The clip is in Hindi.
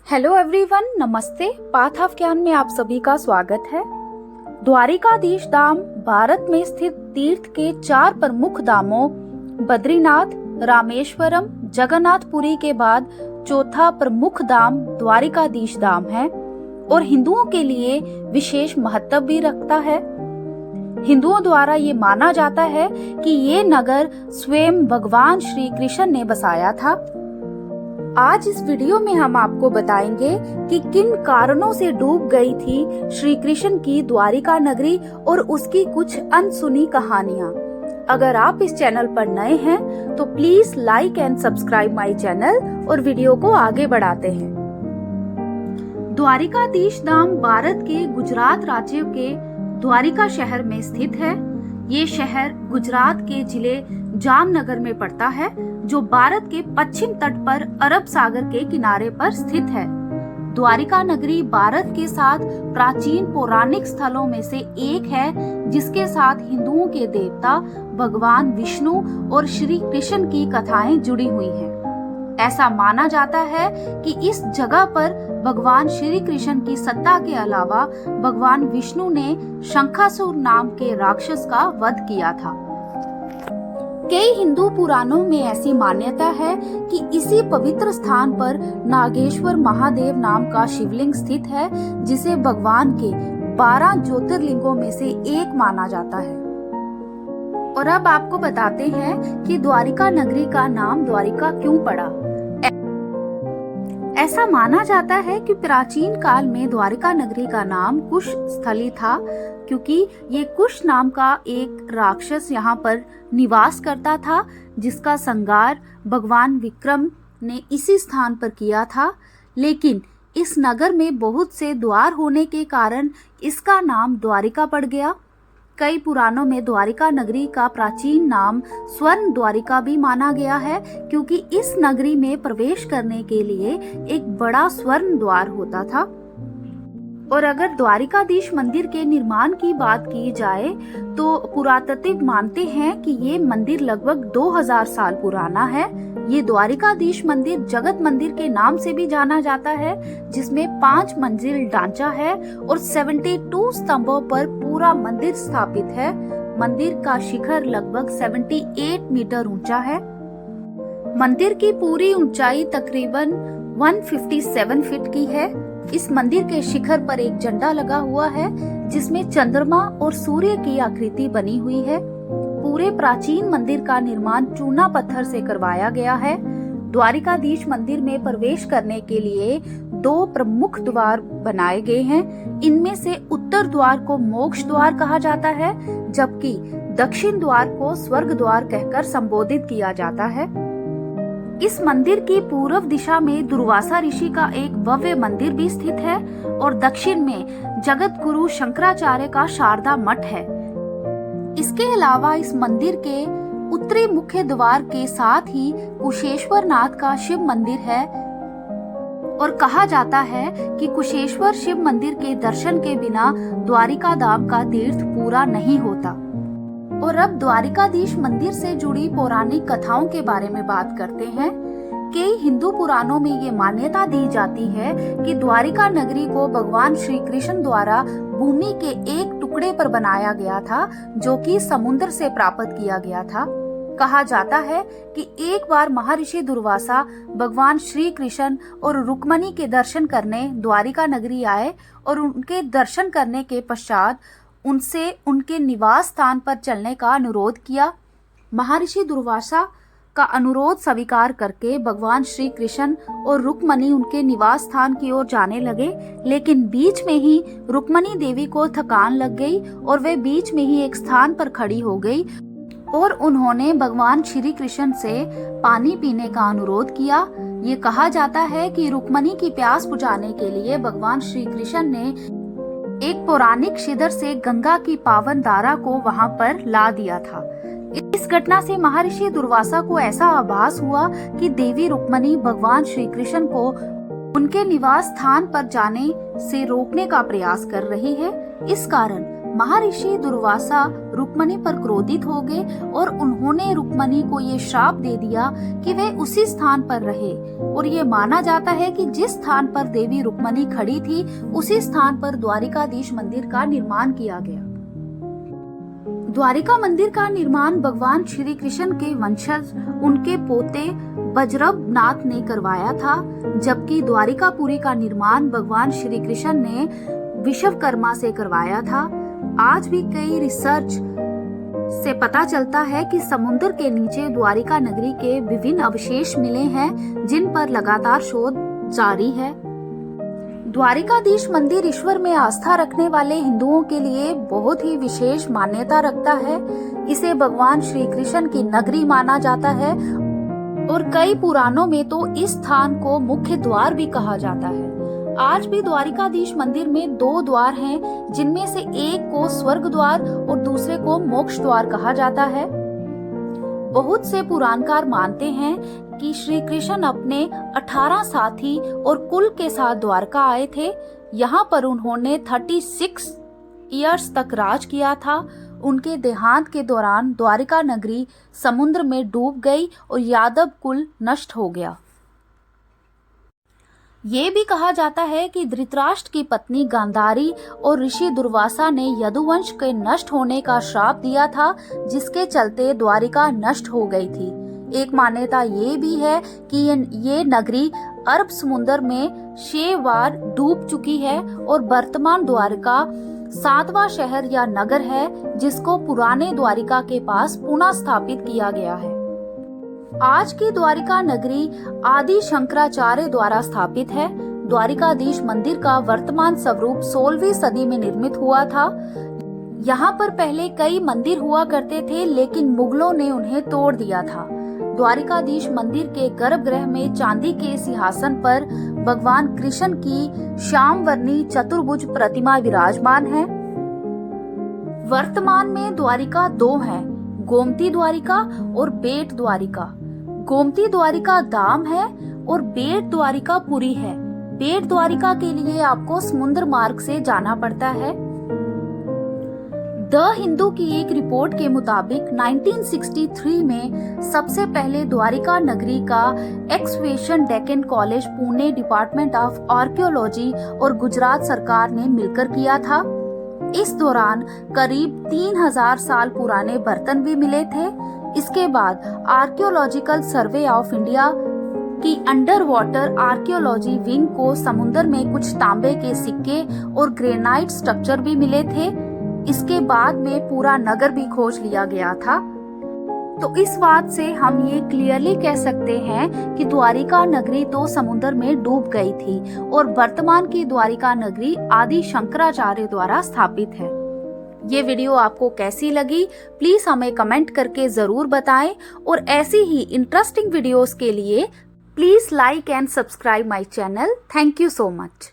हेलो एवरीवन, नमस्ते। पाथ ऑफ ज्ञान में आप सभी का स्वागत है। द्वारिकाधीश धाम भारत में स्थित तीर्थ के 4 प्रमुख धामों बद्रीनाथ, रामेश्वरम, जगन्नाथपुरी के बाद चौथा प्रमुख धाम द्वारिकाधीश धाम है और हिंदुओं के लिए विशेष महत्व भी रखता है। हिंदुओं द्वारा ये माना जाता है कि ये नगर स्वयं भगवान श्री कृष्ण ने बसाया था। आज इस वीडियो में हम आपको बताएंगे कि किन कारणों से डूब गई थी श्री कृष्ण की द्वारिका नगरी और उसकी कुछ अनसुनी कहानियाँ। अगर आप इस चैनल पर नए हैं तो please like and subscribe my channel और वीडियो को आगे बढ़ाते हैं। द्वारिकाधीश धाम भारत के गुजरात राज्य के द्वारिका शहर में स्थित है। ये शहर गुजरात के जिले जामनगर में पड़ता है, जो भारत के पश्चिम तट पर अरब सागर के किनारे पर स्थित है। द्वारिका नगरी भारत के 7 प्राचीन पौराणिक स्थलों में से एक है, जिसके साथ हिंदुओं के देवता भगवान विष्णु और श्री कृष्ण की कथाएं जुड़ी हुई हैं। ऐसा माना जाता है कि इस जगह पर भगवान श्री कृष्ण की सत्ता के अलावा भगवान विष्णु ने शंखासुर नाम के राक्षस का वध किया था। कई हिंदू पुराणों में ऐसी मान्यता है कि इसी पवित्र स्थान पर नागेश्वर महादेव नाम का शिवलिंग स्थित है, जिसे भगवान के 12 ज्योतिर्लिंगों में से एक माना जाता है। और अब आपको बताते हैं कि द्वारिका नगरी का नाम द्वारिका क्यों पड़ा। ऐसा माना जाता है कि प्राचीन काल में द्वारिका नगरी का नाम कुश स्थली था, क्योंकि ये कुश नाम का एक राक्षस यहाँ पर निवास करता था, जिसका संहार भगवान विक्रम ने इसी स्थान पर किया था। लेकिन इस नगर में बहुत से द्वार होने के कारण इसका नाम द्वारिका पड़ गया। कई पुराणों में द्वारिका नगरी का प्राचीन नाम स्वर्ण द्वारिका भी माना गया है, क्योंकि इस नगरी में प्रवेश करने के लिए एक बड़ा स्वर्ण द्वार होता था। और अगर द्वारिकाधीश मंदिर के निर्माण की बात की जाए तो पुरातत्वविद मानते हैं कि ये मंदिर लगभग 2000 साल पुराना है। ये द्वारिकाधीश मंदिर जगत मंदिर के नाम से भी जाना जाता है, जिसमें 5 मंजिल ढांचा है और 72 स्तंभों पर पूरा मंदिर स्थापित है। मंदिर का शिखर लगभग 78 मीटर ऊंचा है। मंदिर की पूरी ऊंचाई तकरीबन 157 फीट की है। इस मंदिर के शिखर पर एक झंडा लगा हुआ है, जिसमें चंद्रमा और सूर्य की आकृति बनी हुई है। पूरे प्राचीन मंदिर का निर्माण चूना पत्थर से करवाया गया है। द्वारिकाधीश मंदिर में प्रवेश करने के लिए 2 प्रमुख द्वार बनाए गए हैं। इनमें से उत्तर द्वार को मोक्ष द्वार कहा जाता है, जबकि दक्षिण द्वार को स्वर्ग द्वार कहकर संबोधित किया जाता है। इस मंदिर की पूर्व दिशा में दुर्वासा ऋषि का एक भव्य मंदिर भी स्थित है और दक्षिण में जगत गुरु शंकराचार्य का शारदा मठ है। इसके अलावा इस मंदिर के उत्तरी मुख्य द्वार के साथ ही कुशेश्वर नाथ का शिव मंदिर है और कहा जाता है कि कुशेश्वर शिव मंदिर के दर्शन के बिना द्वारिका धाम का तीर्थ पूरा नहीं होता। और अब द्वारिकाधीश मंदिर से जुड़ी पौराणिक कथाओं के बारे में बात करते हैं। कई हिंदू पुराणों में ये मान्यता दी जाती है कि द्वारिका नगरी को भगवान श्री कृष्ण द्वारा भूमि के एक टुकड़े पर बनाया गया था, जो कि समुद्र से प्राप्त किया गया था। कहा जाता है कि एक बार महर्षि दुर्वासा भगवान श्री कृष्ण और रुक्मणी के दर्शन करने द्वारिका नगरी आए और उनके दर्शन करने के पश्चात उनसे उनके निवास स्थान पर चलने का अनुरोध किया। महर्षि दुर्वासा का अनुरोध स्वीकार करके भगवान श्री कृष्ण और रुक्मणी उनके निवास स्थान की ओर जाने लगे, लेकिन बीच में ही रुक्मणी देवी को थकान लग गई और वे बीच में ही एक स्थान पर खड़ी हो गई और उन्होंने भगवान श्री कृष्ण से पानी पीने का अनुरोध किया। ये कहा जाता है कि रुक्मणी की प्यास बुझाने के लिए भगवान श्री कृष्ण ने एक पौराणिक शिदर से गंगा की पावन धारा को वहां पर ला दिया था। इस घटना से महर्षि दुर्वासा को ऐसा आभास हुआ कि देवी रुक्मणी भगवान श्री कृष्ण को उनके निवास स्थान पर जाने से रोकने का प्रयास कर रही है। इस कारण महर्षि दुर्वासा रुक्मणी पर क्रोधित हो गए और उन्होंने रुक्मणी को ये श्राप दे दिया कि वे उसी स्थान पर रहे। और ये माना जाता है कि जिस स्थान पर देवी रुक्मणी खड़ी थी उसी स्थान पर द्वारिकाधीश मंदिर का निर्माण किया गया। द्वारिका मंदिर का निर्माण भगवान श्री कृष्ण के वंशज उनके पोते बजरंगनाथ ने करवाया था, जबकि द्वारिकापुरी का निर्माण भगवान श्री कृष्ण ने विश्वकर्मा से करवाया था। आज भी कई रिसर्च से पता चलता है कि समुद्र के नीचे द्वारिका नगरी के विभिन्न अवशेष मिले हैं, जिन पर लगातार शोध जारी है। द्वारिकाधीश मंदिर ईश्वर में आस्था रखने वाले हिंदुओं के लिए बहुत ही विशेष मान्यता रखता है। इसे भगवान श्री कृष्ण की नगरी माना जाता है और कई पुराणों में तो इस स्थान को मुख्य द्वार भी कहा जाता है। आज भी द्वारिकाधीश मंदिर में 2 द्वार हैं, जिनमें से एक को स्वर्ग द्वार और दूसरे को मोक्ष द्वार कहा जाता है। बहुत से पुराणकार मानते हैं कि श्री कृष्ण अपने 18 साथी और कुल के साथ द्वारका आए थे। यहाँ पर उन्होंने 36 ईयर्स तक राज किया था। उनके देहांत के दौरान द्वारिका नगरी समुद्र में डूब गई और यादव कुल नष्ट हो गया। ये भी कहा जाता है कि धृतराष्ट्र की पत्नी गांधारी और ऋषि दुर्वासा ने यदुवंश के नष्ट होने का श्राप दिया था, जिसके चलते द्वारिका नष्ट हो गई थी। एक मान्यता ये भी है कि ये नगरी अरब समुद्र में 6 बार डूब चुकी है और वर्तमान द्वारिका 7वां शहर या नगर है, जिसको पुराने द्वारिका के पास पुनः स्थापित किया गया है। आज की द्वारिका नगरी आदि शंकराचार्य द्वारा स्थापित है। द्वारिकाधीश मंदिर का वर्तमान स्वरूप 16वीं सदी में निर्मित हुआ था। यहाँ पर पहले कई मंदिर हुआ करते थे, लेकिन मुगलों ने उन्हें तोड़ दिया था। द्वारिकाधीश मंदिर के गर्भगृह में चांदी के सिंहासन पर भगवान कृष्ण की श्यामवर्णी चतुर्भुज प्रतिमा विराजमान है। वर्तमान में द्वारिका 2 है, गोमती द्वारिका और बेट द्वारिका। गोमती द्वारिका धाम है और बेट द्वारिका पुरी है। बेट द्वारिका के लिए आपको समुद्र मार्ग से जाना पड़ता है। द हिंदू की एक रिपोर्ट के मुताबिक 1963 में सबसे पहले द्वारिका नगरी का excavation Deccan college, Pune department of archaeology और गुजरात सरकार ने मिलकर किया था। इस दौरान करीब 3000 साल पुराने बर्तन भी मिले थे। इसके बाद आर्कियोलॉजिकल सर्वे ऑफ इंडिया की अंडर वाटर आर्कियोलॉजी विंग को समुद्र में कुछ तांबे के सिक्के और ग्रेनाइट स्ट्रक्चर भी मिले थे। इसके बाद में पूरा नगर भी खोज लिया गया था। तो इस बात से हम ये क्लियरली कह सकते हैं कि द्वारिका नगरी तो समुद्र में डूब गई थी और वर्तमान की द्वारिका नगरी आदि शंकराचार्य द्वारा स्थापित है। ये वीडियो आपको कैसी लगी प्लीज हमें कमेंट करके जरूर बताएं और ऐसी ही इंटरेस्टिंग वीडियोस के लिए please like and subscribe my channel. Thank you so much.